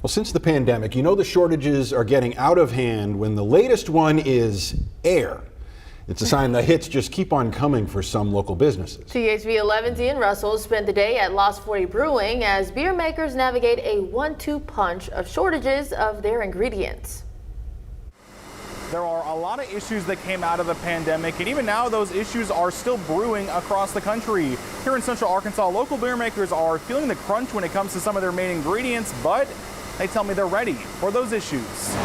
Well, since the pandemic, you know the shortages are getting out of hand when the latest one is air. It's a sign the hits just keep on coming for some local businesses. THV 11's Ian Russell spent the day at Lost 40 Brewing as beer makers navigate a 1-2 punch of shortages of their ingredients. There are a lot of issues that came out of the pandemic, and even now those issues are still brewing across the country. Here in Central Arkansas, local beer makers are feeling the crunch when it comes to some of their main ingredients, but they tell me they're ready for those issues.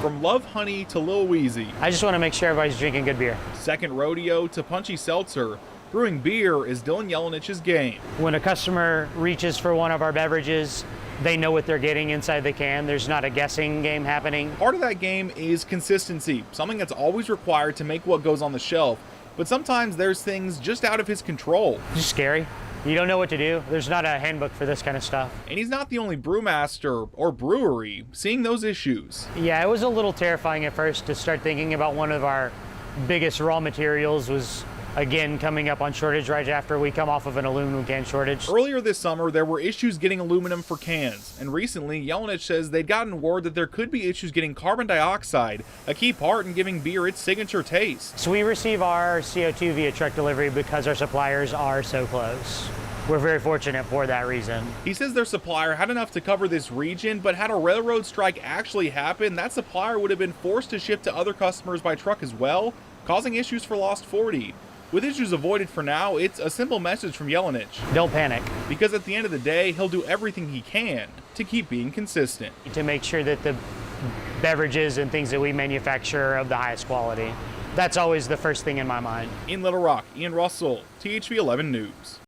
From Love Honey to Lil Weezy. I just want to make sure everybody's drinking good beer. Second Rodeo to Punchy Seltzer. Brewing beer is Dylan Jelenich's game. When a customer reaches for one of our beverages, they know what they're getting inside the can. There's not a guessing game happening. Part of that game is consistency, something that's always required to make what goes on the shelf. But sometimes there's things just out of his control. It's just scary. You don't know what to do. There's not a handbook for this kind of stuff. And he's not the only brewmaster or brewery seeing those issues. Yeah, it was a little terrifying at first to start thinking about one of our biggest raw materials was again coming up on shortage right after we come off of an aluminum can shortage. Earlier this summer, there were issues getting aluminum for cans. And recently, Jelenich says they'd gotten word that there could be issues getting carbon dioxide, a key part in giving beer its signature taste. So we receive our CO2 via truck delivery because our suppliers are so close. We're very fortunate for that reason. He says their supplier had enough to cover this region, but had a railroad strike actually happen, that supplier would have been forced to ship to other customers by truck as well, causing issues for Lost 40. With issues avoided for now, it's a simple message from Jelenich. Don't panic. Because at the end of the day, he'll do everything he can to keep being consistent. To make sure that the beverages and things that we manufacture are of the highest quality. That's always the first thing in my mind. In Little Rock, Ian Russell, THV 11 News.